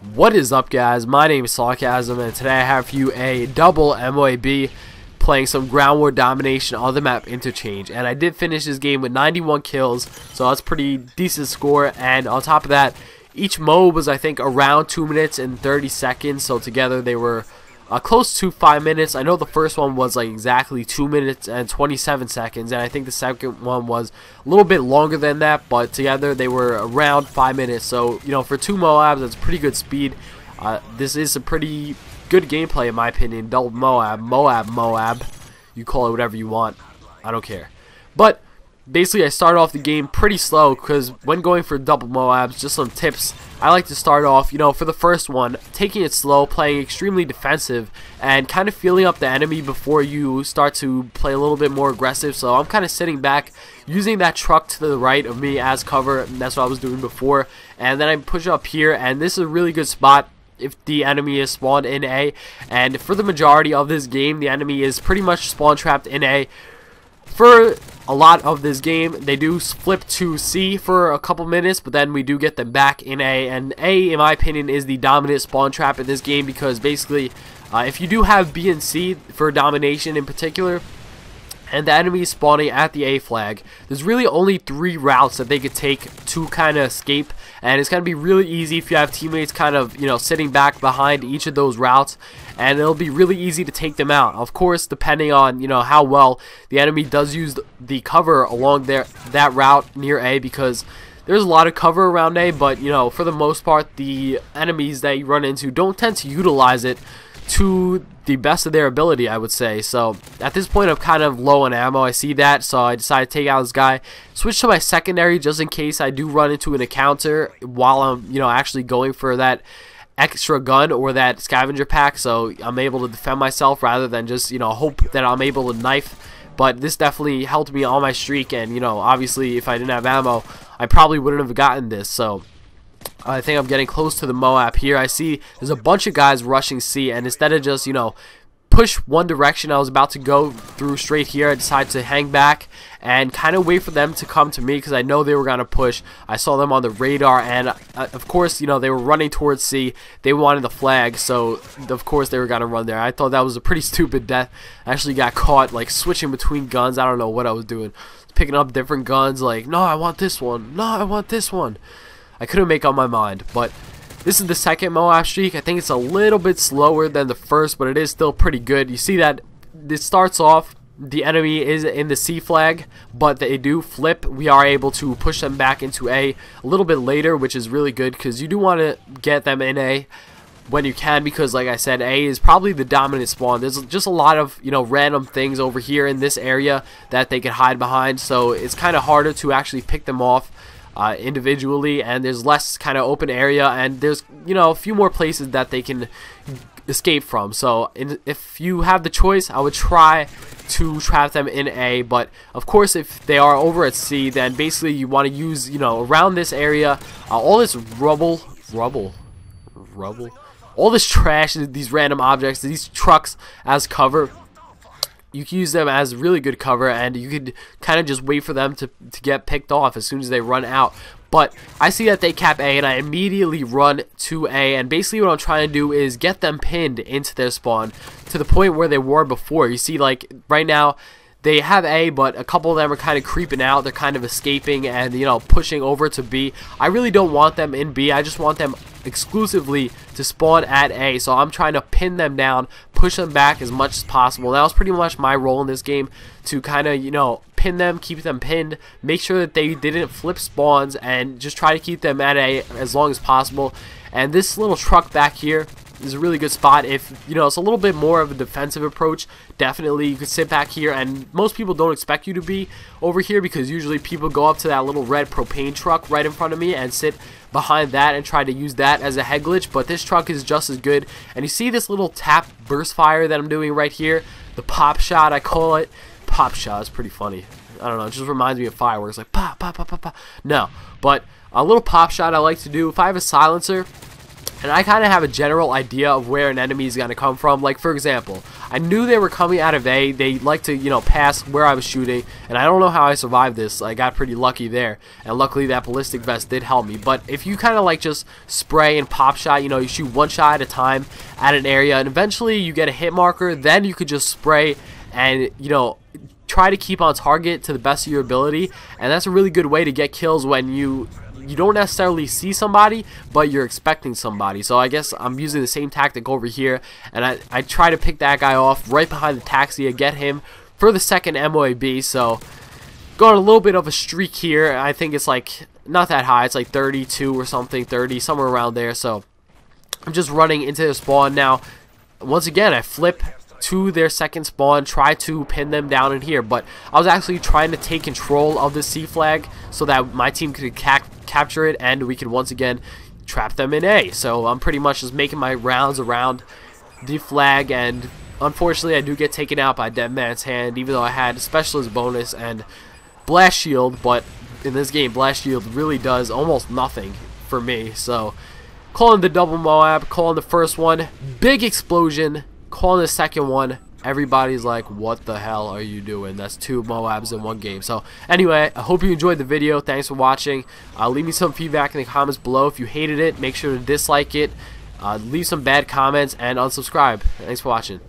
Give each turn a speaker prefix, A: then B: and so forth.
A: What is up, guys? My name is Sawcasm, and today I have for you a double MOAB playing some ground war domination on the map Interchange. And I did finish this game with 91 kills, so that's a pretty decent score. And on top of that, each MOAB was, I think, around 2 minutes and 30 seconds, so together they were close to 5 minutes. I know the first one was like exactly 2 minutes and 27 seconds, and I think the second one was a little bit longer than that, but together they were around 5 minutes. So, you know, for two MOABs, that's pretty good speed. This is a pretty good gameplay in my opinion. Double MOAB, you call it whatever you want, I don't care. But basically, I started off the game pretty slow because when going for double MOABs, just some tips. I like to start off, you know, for the first one, taking it slow, playing extremely defensive, and kind of feeling up the enemy before you start to play a little bit more aggressive. So I'm kind of sitting back, using that truck to the right of me as cover, and that's what I was doing before. And then I push up here, and this is a really good spot if the enemy is spawned in A. And for the majority of this game, the enemy is pretty much spawn trapped in A. For a lot of this game, they do flip to C for a couple minutes, but then we do get them back in A. And A, in my opinion, is the dominant spawn trap in this game because basically, if you do have B and C for domination in particular, and the enemy is spawning at the A flag, there's really only 3 routes that they could take to kind of escape, and it's going to be really easy if you have teammates kind of, you know, sitting back behind each of those routes, and it'll be really easy to take them out. Of course, depending on, you know, how well the enemy does use the cover along that route near A, because there's a lot of cover around A, but, you know, for the most part, the enemies that you run into don't tend to utilize it to the best of their ability, I would say. So at this point, I'm kind of low on ammo. I see that, so I decided to take out this guy, switch to my secondary just in case I do run into an encounter while I'm, you know, actually going for that extra gun or that scavenger pack, so I'm able to defend myself rather than just, you know, hope that I'm able to knife. But this definitely helped me on my streak, and, you know, obviously if I didn't have ammo, I probably wouldn't have gotten this. So I think I'm getting close to the MOAB here. I see there's a bunch of guys rushing C, and instead of just, you know, push one direction I was about to go through straight here, I decided to hang back and kind of wait for them to come to me because I know they were going to push. I saw them on the radar, and of course, you know, they were running towards C. They wanted the flag, so of course they were going to run there. I thought that was a pretty stupid death. I actually got caught like switching between guns. I don't know what I was doing. Picking up different guns, like, no, I want this one. No, I want this one. I couldn't make up my mind, but this is the second MOAB streak. I think it's a little bit slower than the first, but it is still pretty good. You see that it starts off, the enemy is in the C flag, but they do flip. We are able to push them back into A little bit later, which is really good because you do want to get them in A when you can, because like I said, A is probably the dominant spawn. There's just a lot of, you know, random things over here in this area that they can hide behind, so it's kind of harder to actually pick them off individually, and there's less kind of open area, and there's, you know, a few more places that they can escape from. So if you have the choice, I would try to trap them in A, but of course if they are over at C, then basically you want to use, you know, around this area, all this rubble, all this trash, these random objects, these trucks as cover. You can use them as really good cover, and you could kind of just wait for them to get picked off as soon as they run out. But I see that they cap A, and I immediately run to A, and basically what I'm trying to do is get them pinned into their spawn to the point where they were before. You see, like, right now, they have A, but a couple of them are kind of creeping out. They're kind of escaping and, you know, pushing over to B. I really don't want them in B. I just want them exclusively to spawn at A. So I'm trying to pin them down, push them back as much as possible. That was pretty much my role in this game, to kind of, you know, pin them, keep them pinned, make sure that they didn't flip spawns, and just try to keep them at A as long as possible. And this little truck back here is a really good spot. If, you know, it's a little bit more of a defensive approach, definitely you could sit back here, and most people don't expect you to be over here because usually people go up to that little red propane truck right in front of me and sit behind that and try to use that as a head glitch, but this truck is just as good. And you see this little tap burst fire that I'm doing right here, the pop shot, I call it. Pop shot is pretty funny. I don't know, it just reminds me of fireworks, like pop, pop, pop, pop, pop. No, but a little pop shot I like to do. If I have a silencer, and I kind of have a general idea of where an enemy is going to come from. Like, for example, I knew they were coming out of A. They like to, you know, pass where I was shooting, and I don't know how I survived this. I got pretty lucky there, and luckily that ballistic vest did help me. But if you kind of like just spray and pop shot, you know, you shoot one shot at a time at an area, and eventually you get a hit marker, then you could just spray and, you know, try to keep on target to the best of your ability, and that's a really good way to get kills when you don't necessarily see somebody, but you're expecting somebody. So I guess I'm using the same tactic over here, and I try to pick that guy off right behind the taxi and get him for the second MOAB. So going a little bit of a streak here. I think it's like not that high. It's like 32 or something, 30, somewhere around there. So I'm just running into the spawn now. Once again, I flip to their second spawn, try to pin them down in here, but I was actually trying to take control of the C flag so that my team could capture it and we could once again trap them in A. So I'm pretty much just making my rounds around the flag, and unfortunately I do get taken out by Dead Man's Hand, even though I had Specialist bonus and Blast Shield. But in this game, Blast Shield really does almost nothing for me. So calling the double MOAB, calling the first one, big explosion. Calling the second one, everybody's like, what the hell are you doing? That's 2 MOABs in one game. So anyway, I hope you enjoyed the video. Thanks for watching. Leave me some feedback in the comments below. If you hated it, make sure to dislike it, leave some bad comments, and unsubscribe. Thanks for watching.